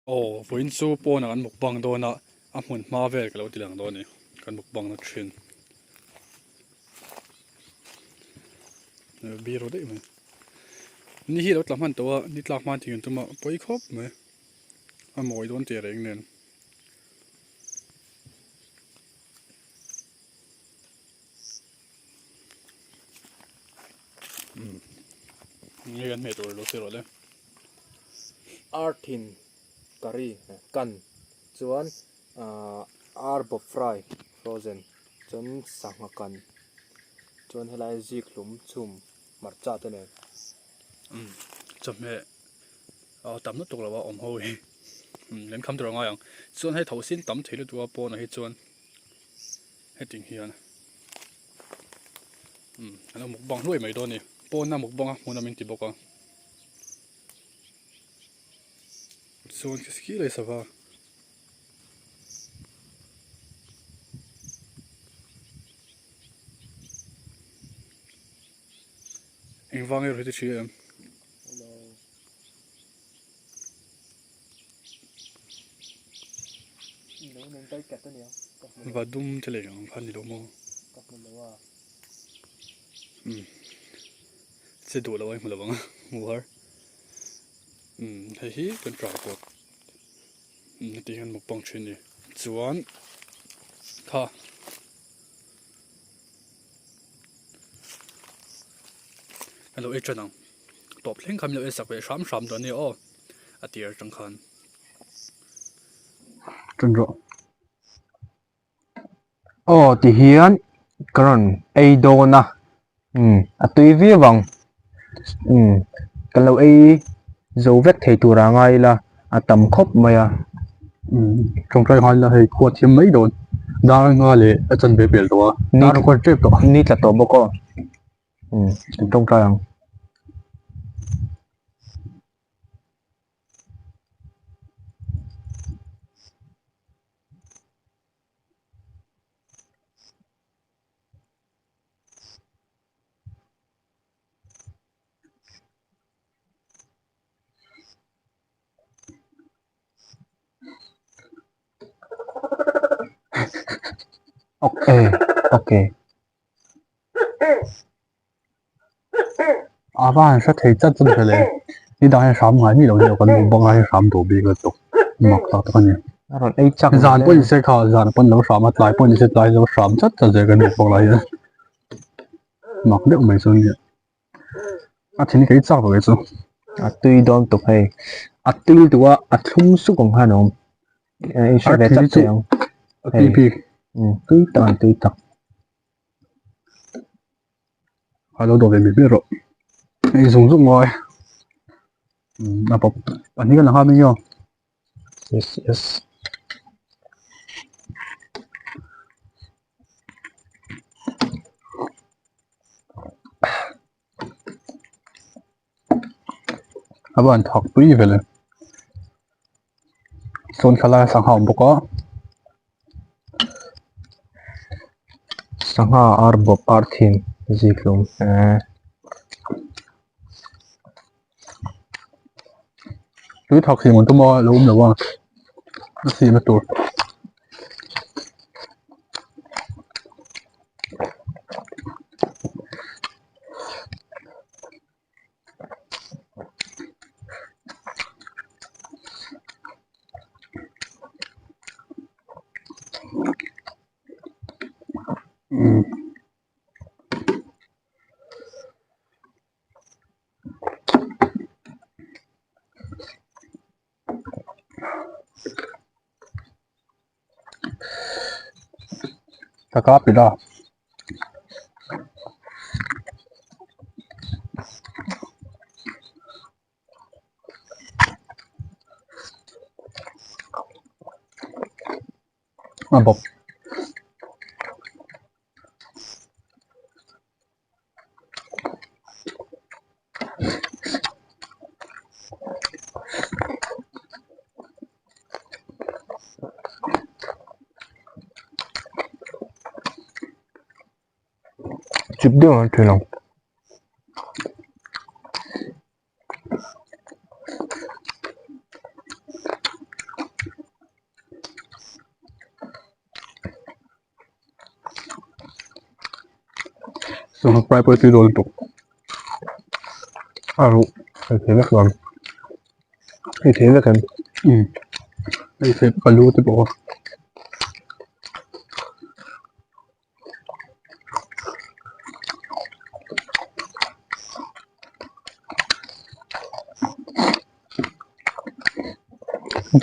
Oh, voin chu pawh na kan mukbang dawna a hmun hma vel ka lo ti lang dawn ni kan mukbang na thin biro dei mai ni hi lo tlam han towa ni tlak man thing tuma poi khop mai a moi don te reng nen ni kan me tur lo se ro le Artin curry kan chuan Arbawp fry frozen chuan sangha kan chuan helai ziklum chum marcha te nen cham me tam na tuk lawa om ho hi len kham tur nga yang chuan hei thosin tam theilu tua pawh na hi chuan heting hian ana mukbang hlui mai dawn ni pawh na mukbang a hmun a min ti boka chuan ki le sava engwang er hiti chi em và đun thế này không phải đâu mà sẽ đủ lâu anh mà lâu mua hết thấy hi cần trả cuộc thì hắn một bằng chuyện này chuan kha hello ấy chân nào top lên cầm liệu sắp về sắm sắm đó nè ô à tiệt chẳng hạn chân rõ Oh, thì hiền còn ai đồ na tùy vi vọng cái lâu ai dấu vết thấy tụ ra ngay là tầm khóc mày trong trái hai là hay quạt thêm mấy đồn đa ngay lệ ở chân bể bể đó đa nó quạt chép đó nít là tổ bố con trong trái không ok ok à bạn sẽ thấy chất chân thế này đi đang hay sắm ngay mi đầu nhiều còn một bằng hay sắm đồ bị cái tục mặc tao tao nhỉ rồi ai chắc dàn bún sẽ khá dàn bún lâu sắm lại bún sẽ lại lâu sắm chất thật sự cái một bằng lại mặc được mấy số nhỉ à thì cái chắc rồi chứ tùy đom tục hay tùy tụa thung sứcของhà nội ai sẽ về chắc chắn pp tùy tận hello đồ về bị biết rồi ai dùng dụng ngồi à bọc anh ấy là hai mươi nhiêu yes yes à bạn học tùy vềเลยส่วนคลาสังหารบุกก็ sangha Arbawp Artin ziklum tùy học thì muốn tôi mua lâu nữaว่าสีมาตัวตะกร้าปิดอ่ะอ่ะบอก chụp được thôi nào sangha prai poi ti rol tok aru ai thế mất rồi ai thế là cần ai se palu te bo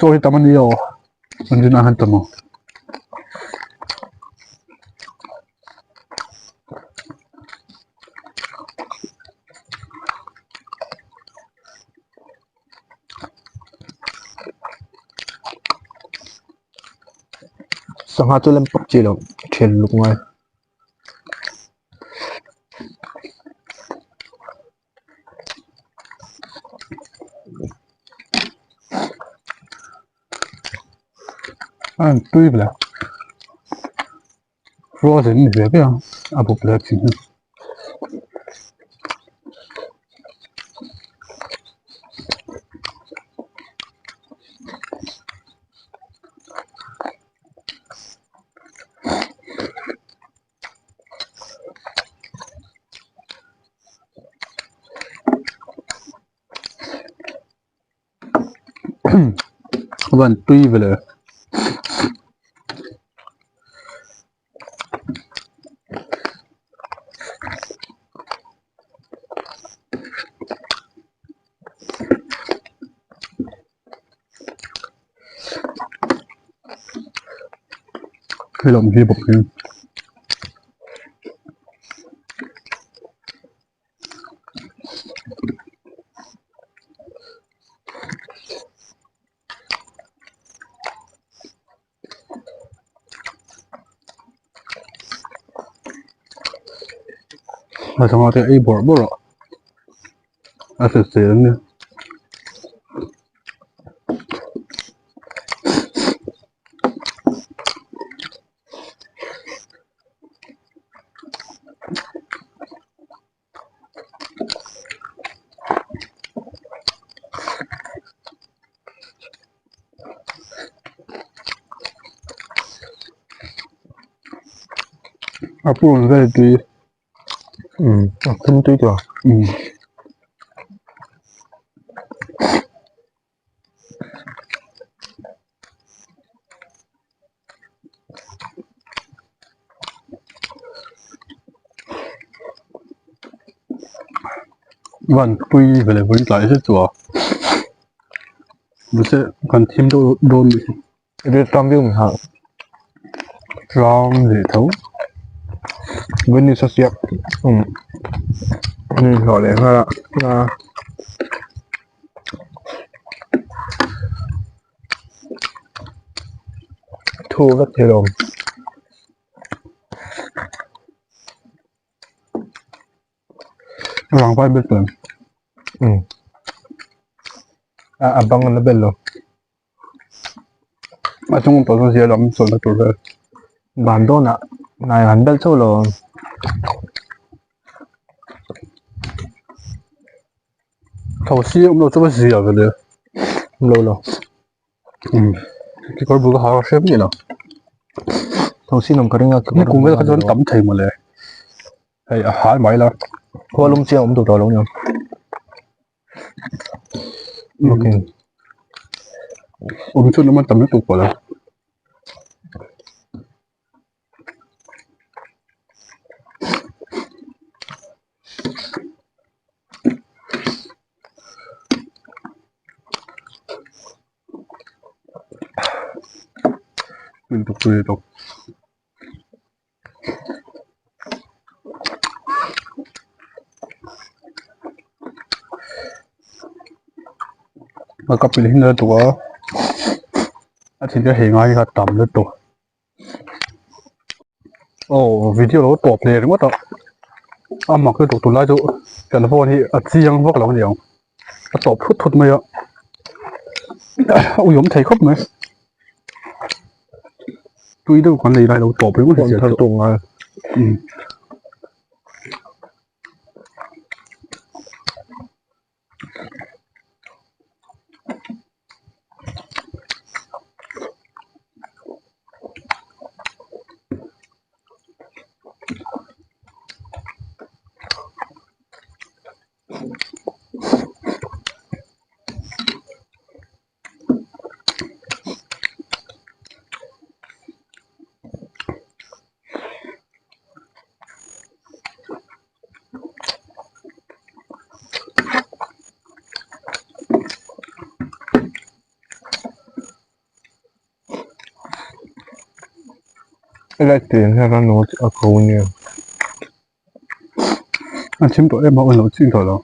tôi taman yo anjuna han tamo sangha tu lem pak chi lo thel luk ngai an tui bla frozen ni be ya abu bla chin van tui bla Film hi bok hin ma sangha te ai bor bor a se se ni apun ve tui không tùy được van tui bla bun tlai se chua bu se kan thim do don Rồi trong view mình học rong le thau bên đi sắp xếp gọi là ha là thu rất nhiều đồng rong pai bet plan abang nó bello ma chung to so sia lam so na tur ve bando na này hắn bel solo thau si lo to ba sia ve le lâu lâu ki kor bu ha shem ni la thầu xin ông cái nga ni kum ve ka jon tam thai mo le ai a ha mai la hoa lung chiang ông tụt đầu luôn nhỉ ok chu no man tam tu ko la min tu tu mà cấp hình là tụi thì cái hình ai là tầm lên tụi video nó top này đúng không ạ mà cái tụi lại tụi cái phone thì chiang vóc lòng nhiều top thút thút mấy ạ ui ông thấy khóc mấy tôi đâu còn lấy lại đâu top đúng không còn thằng tùng à lại tiền ra nó ở khâu nhiều chim tổ em mà ổn chim tổ rồi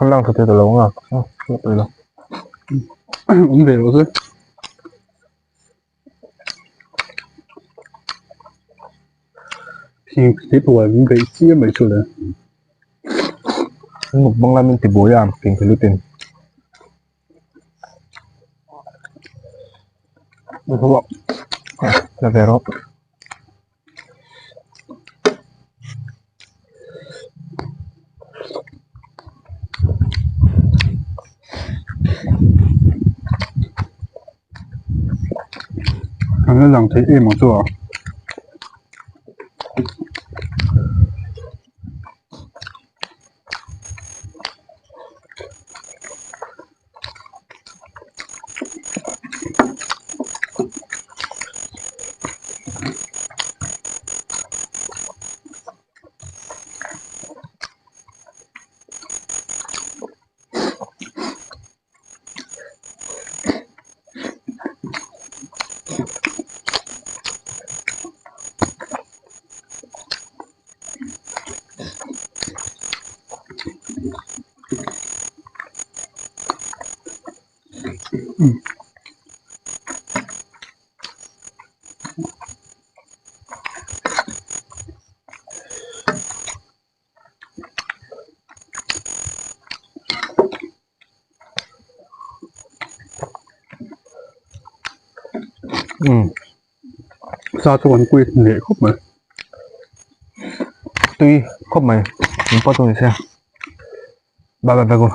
không làm thật là lâu à rồi đó uống về rồi thôi thì thế tuổi cũng cái chia mấy chỗ đấy một băng lamin thì bố làm tiền Philippines được không ạ là về đó nó rằng thấy em mà chỗ sao cho con quên để khúc mà tuy không mày mình bắt tôi xem ba ba ba cô